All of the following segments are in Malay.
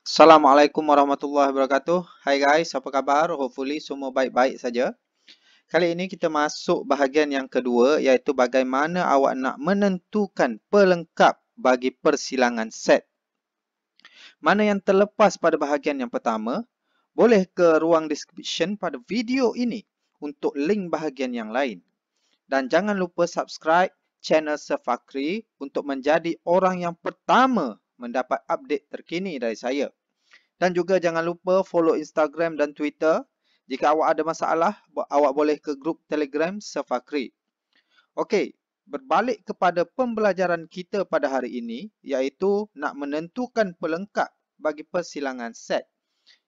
Assalamualaikum warahmatullahi wabarakatuh. Hai guys, apa khabar? Hopefully semua baik-baik saja. Kali ini kita masuk bahagian yang kedua, iaitu bagaimana awak nak menentukan pelengkap bagi persilangan set. Mana yang terlepas pada bahagian yang pertama, boleh ke ruang description pada video ini untuk link bahagian yang lain. Dan jangan lupa subscribe channel Sir Fakri untuk menjadi orang yang pertama mendapat update terkini dari saya. Dan juga jangan lupa follow Instagram dan Twitter. Jika awak ada masalah, awak boleh ke grup Telegram Sir Fakri. Okey, berbalik kepada pembelajaran kita pada hari ini, iaitu nak menentukan pelengkap bagi persilangan set.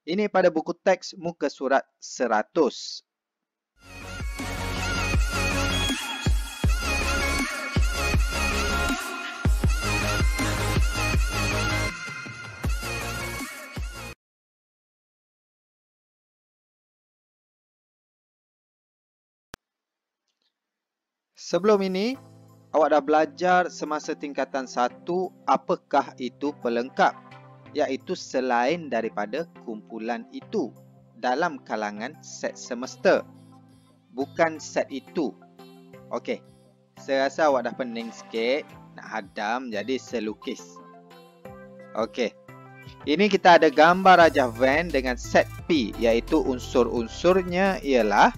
Ini pada buku teks muka surat 100. Sebelum ini, awak dah belajar semasa tingkatan 1 apakah itu pelengkap, iaitu selain daripada kumpulan itu dalam kalangan set semester. Bukan set itu. Okey, saya rasa awak dah pening sikit, nak hadam jadi selukis. Okey, ini kita ada gambar rajah Venn dengan set P, iaitu unsur-unsurnya ialah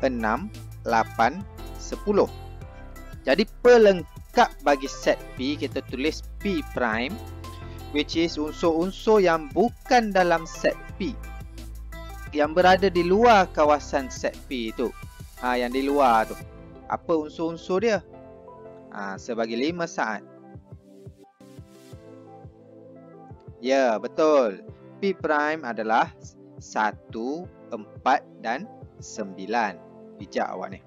6, 8, 10. Jadi pelengkap bagi set P kita tulis P prime, which is unsur-unsur yang bukan dalam set P, yang berada di luar kawasan set P itu. Yang di luar tu. Apa unsur-unsur dia? Sebagi 5 saat. Ya, betul. P prime adalah 1, 4 dan 9. Bijak awak ni.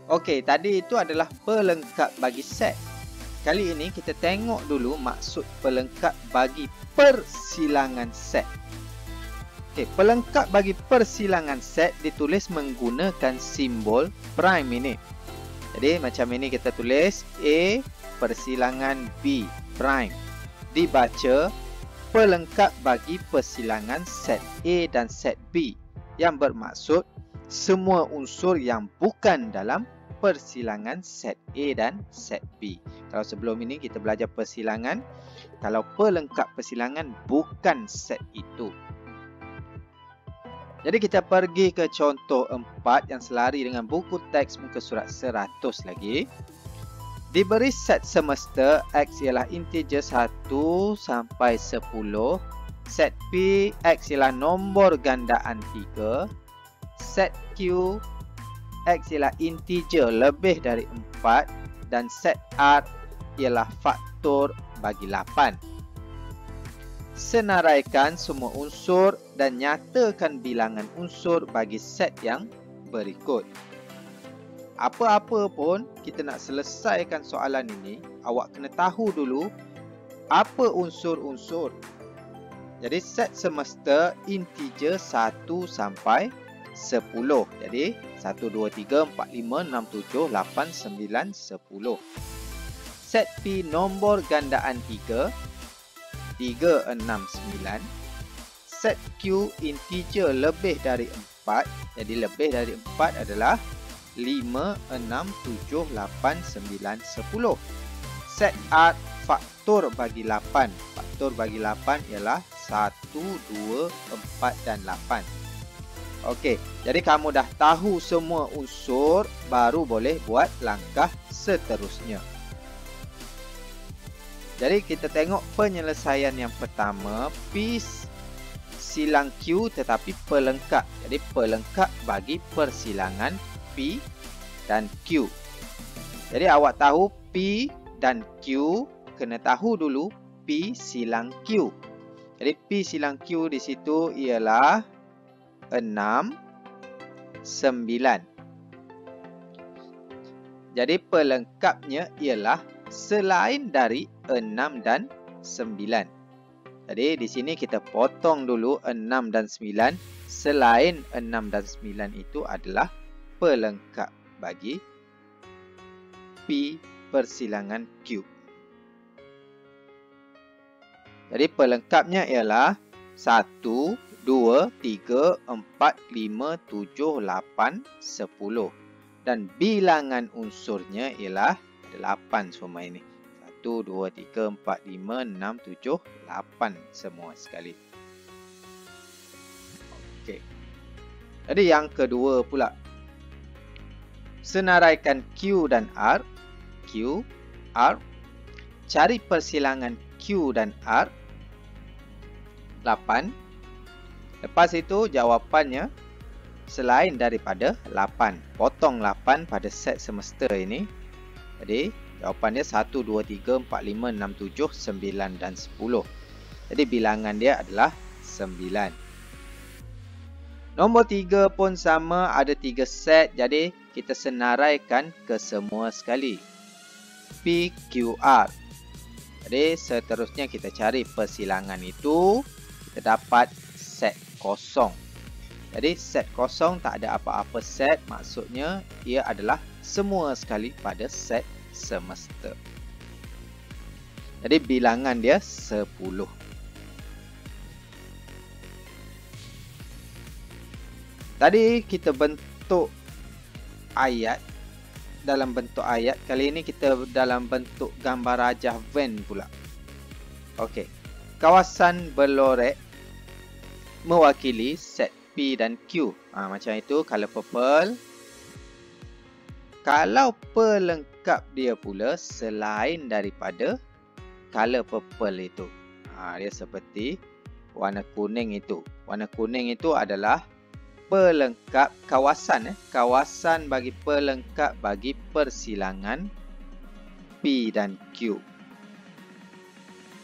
Okey, tadi itu adalah pelengkap bagi set. Kali ini kita tengok dulu maksud pelengkap bagi persilangan set. Okey, pelengkap bagi persilangan set ditulis menggunakan simbol prime ini. Jadi macam ini kita tulis A persilangan B prime. Dibaca pelengkap bagi persilangan set A dan set B, yang bermaksud semua unsur yang bukan dalam persilangan set A dan set B. Kalau sebelum ini kita belajar persilangan, kalau pelengkap persilangan bukan set itu. Jadi kita pergi ke contoh 4 yang selari dengan buku teks muka surat 100 lagi. Diberi set semester X ialah integer 1 sampai 10. Set P, X ialah nombor gandaan 3. Set Q, X ialah integer lebih dari 4. Dan set R ialah faktor bagi 8. Senaraikan semua unsur dan nyatakan bilangan unsur bagi set yang berikut. Apa-apa pun kita nak selesaikan soalan ini, awak kena tahu dulu apa unsur-unsur. Jadi set semester integer 1 sampai 10. Jadi 1, 2, 3, 4, 5, 6, 7, 8, 9, 10. Set P nombor gandaan 3, 3, 6, 9. Set Q integer lebih dari 4. Jadi lebih dari 4 adalah 5, 6, 7, 8, 9, 10. Set R faktor bagi 8. Faktor bagi 8 ialah 1, 2, 4 dan 8. Okey, jadi kamu dah tahu semua unsur, baru boleh buat langkah seterusnya. Jadi kita tengok penyelesaian yang pertama, P silang Q tetapi pelengkap. Jadi pelengkap bagi persilangan P dan Q. Jadi awak tahu P dan Q, kena tahu dulu P silang Q. Jadi P silang Q di situ ialah 6, 9. Jadi pelengkapnya ialah selain dari 6 dan 9. Jadi di sini kita potong dulu 6 dan 9. Selain 6 dan 9 itu adalah pelengkap bagi P persilangan Q. Jadi pelengkapnya ialah 1, 2, 3, 4, 5, 7, 8, 10. Dan bilangan unsurnya ialah 8 semua ini. 1, 2, 3, 4, 5, 6, 7, 8 semua sekali. Okey. Jadi yang kedua pula. Senaraikan Q dan R. Q, R. Cari persilangan Q dan R. 8. Lepas itu jawapannya selain daripada 8. Potong 8 pada set semester ini. Jadi jawapannya 1, 2, 3, 4, 5, 6, 7, 9 dan 10. Jadi bilangan dia adalah 9. Nombor 3 pun sama, ada 3 set. Jadi kita senaraikan ke semua sekali. PQR. Jadi seterusnya kita cari persilangan itu. Kita dapat set kosong. Jadi set kosong tak ada apa-apa set. Maksudnya ia adalah semua sekali pada set semester. Jadi bilangan dia 10. Tadi kita bentuk ayat. Dalam bentuk ayat. Kali ini kita dalam bentuk gambar rajah van pula. Okey. Kawasan berlorek mewakili set P dan Q. Macam itu, color purple. Kalau pelengkap dia pula selain daripada color purple itu. Dia seperti warna kuning itu. Warna kuning itu adalah pelengkap kawasan. Kawasan bagi pelengkap bagi persilangan P dan Q.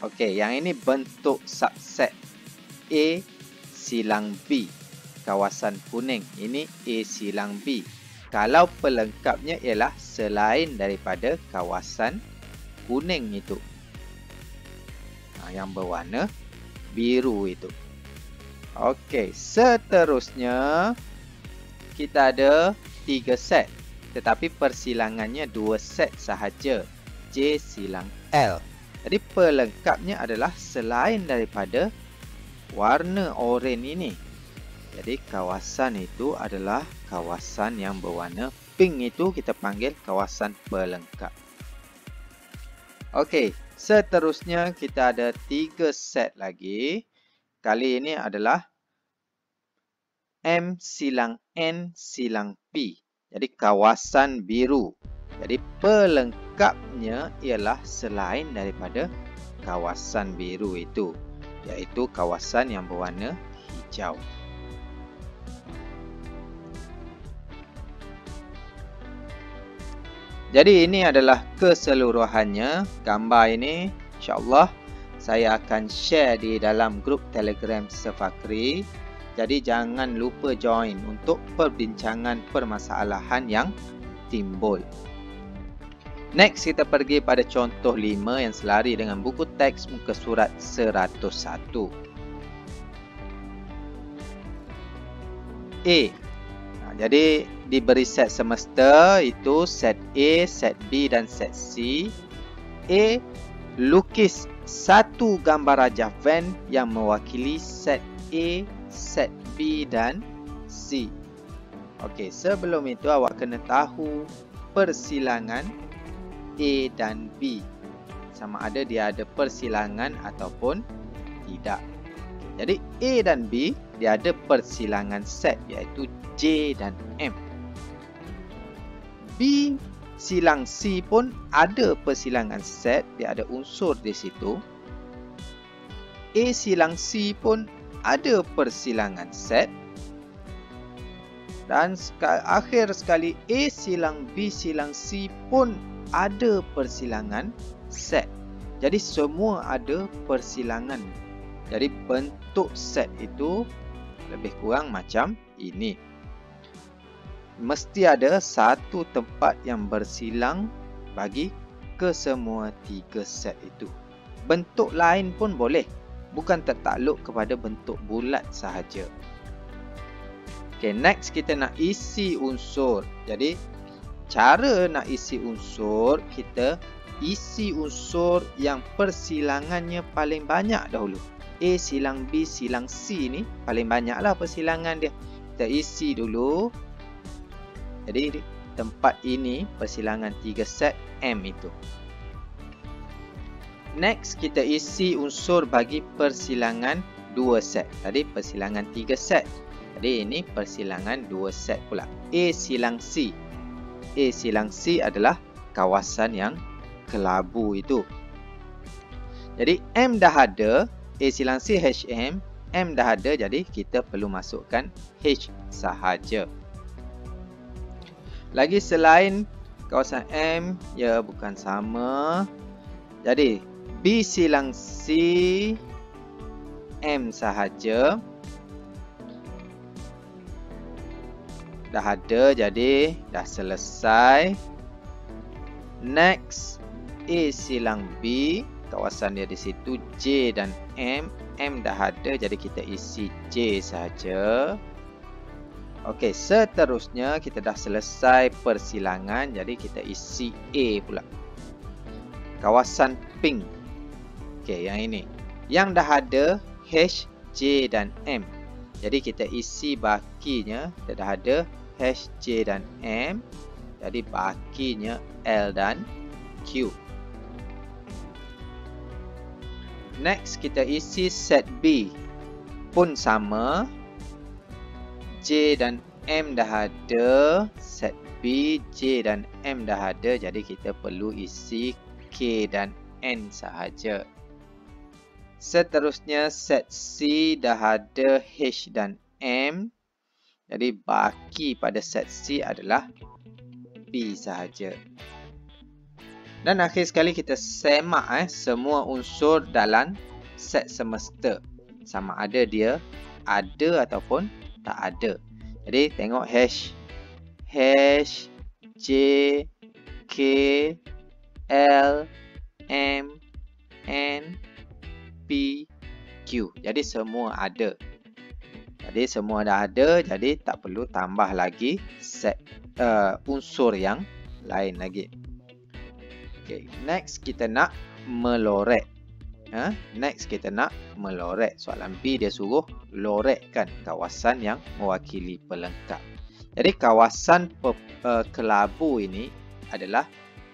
Okey, yang ini bentuk subset A silang B. Kawasan kuning. Ini A silang B. Kalau pelengkapnya ialah selain daripada kawasan kuning itu. Yang berwarna biru itu. Okey, seterusnya kita ada 3 set. Tetapi persilangannya 2 set sahaja. J silang L. Jadi pelengkapnya adalah selain daripada warna oranye ini. Jadi kawasan itu adalah kawasan yang berwarna pink, itu kita panggil kawasan pelengkap. Okey, seterusnya kita ada 3 set lagi. Kali ini adalah M silang N silang P. Jadi kawasan biru. Jadi pelengkapnya ialah selain daripada kawasan biru itu, iaitu kawasan yang berwarna hijau. Jadi ini adalah keseluruhannya. Gambar ini insya-Allah saya akan share di dalam grup Telegram Sefakri. Jadi jangan lupa join untuk perbincangan permasalahan yang timbul. Next kita pergi pada contoh 5 yang selari dengan buku teks muka surat 101. A. Jadi diberi set semester itu set A, set B dan set C. A. Lukis satu gambar rajah van yang mewakili set A, set B dan C. Okey, sebelum itu awak kena tahu persilangan A dan B. Sama ada dia ada persilangan ataupun tidak. Jadi A dan B dia ada persilangan set iaitu J dan M. B silang C pun ada persilangan set, dia ada unsur di situ. A silang C pun ada persilangan set. Dan akhir sekali A silang B silang C pun ada persilangan set. Jadi semua ada persilangan. Jadi bentuk set itu lebih kurang macam ini. Mesti ada satu tempat yang bersilang bagi kesemua 3 set itu. Bentuk lain pun boleh. Bukan tertakluk kepada bentuk bulat sahaja. Okay, next kita nak isi unsur. Jadi cara nak isi unsur, kita isi unsur yang persilangannya paling banyak dahulu. A silang B silang C ni paling banyaklah persilangan dia. Kita isi dulu. Jadi tempat ini persilangan 3 set M itu. Next, kita isi unsur bagi persilangan 2 set. Tadi persilangan 3 set. Jadi ini persilangan 2 set pula. A silang C. A silang C adalah kawasan yang kelabu itu. Jadi M dah ada. A silang C HM. M dah ada. Jadi kita perlu masukkan H sahaja. Lagi selain kawasan M, ya bukan sama. Jadi B silang C M sahaja. Dah ada, jadi dah selesai. Next, A silang B, kawasan dia di situ J dan M. M dah ada, jadi kita isi J sahaja. Okey, seterusnya kita dah selesai persilangan, jadi kita isi A pula. Kawasan pink. Okey, yang ini. Yang dah ada H, J dan M. Jadi kita isi bakinya. Kita dah ada H, J dan M. Jadi bakinya L dan Q. Next, kita isi set B. Pun sama. J dan M dah ada. Set B, J dan M dah ada. Jadi kita perlu isi K dan N sahaja. Seterusnya set C dah ada H dan M. Jadi baki pada set C adalah B sahaja. Dan akhir sekali kita semak semua unsur dalam set semesta. Sama ada dia ada ataupun tak ada. Jadi tengok H, J, K, L, M, N, P, Q. Jadi semua ada. Jadi semua dah ada. Jadi tak perlu tambah lagi set unsur yang lain lagi. Okay, next kita nak melorek. Next kita nak melorek. Soalan B dia suruh lorekkan kawasan yang mewakili pelengkap. Jadi kawasan kelabu ini adalah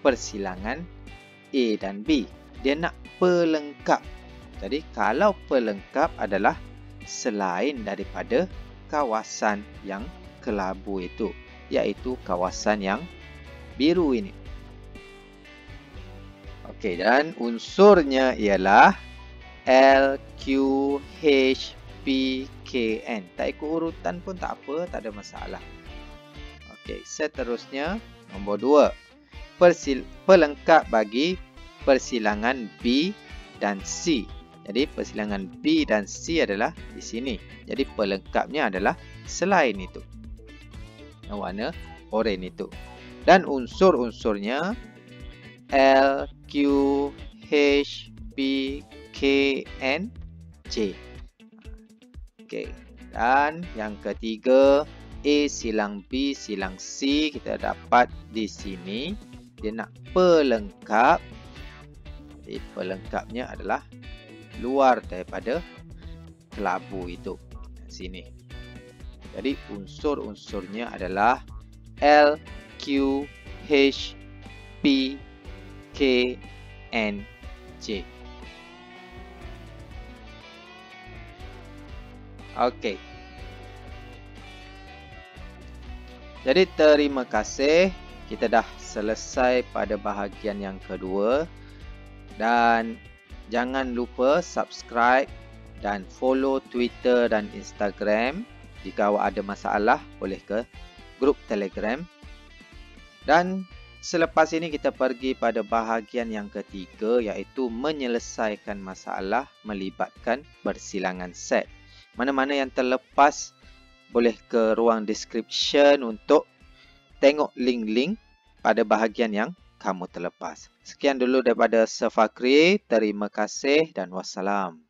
persilangan A dan B. Dia nak pelengkap. Jadi kalau pelengkap adalah selain daripada kawasan yang kelabu itu, iaitu kawasan yang biru ini. Okey, dan unsurnya ialah L, Q, H, P, K, N. Tak ikut urutan pun tak apa, tak ada masalah. Okey, seterusnya nombor 2. Pelengkap bagi persilangan B dan C. Jadi persilangan B dan C adalah di sini. Jadi pelengkapnya adalah selain itu. Warna oranye itu. Dan unsur-unsurnya L, Q, H, P, K, N, J. Okey. Dan yang ketiga, A silang B silang C kita dapat di sini. Dia nak pelengkap. Jadi pelengkapnya adalah luar daripada kelabu itu. Sini. Jadi unsur-unsurnya adalah L, Q, H, P, K, N, J. Okey. Jadi terima kasih. Kita dah selesai pada bahagian yang kedua. Dan jangan lupa subscribe dan follow Twitter dan Instagram. Jika awak ada masalah, boleh ke grup Telegram. Dan selepas ini kita pergi pada bahagian yang ketiga, iaitu menyelesaikan masalah melibatkan persilangan set. Mana-mana yang terlepas, boleh ke ruang description untuk tengok link-link pada bahagian yang kamu terlepas. Sekian dulu daripada Sir Fakri. Terima kasih dan wassalam.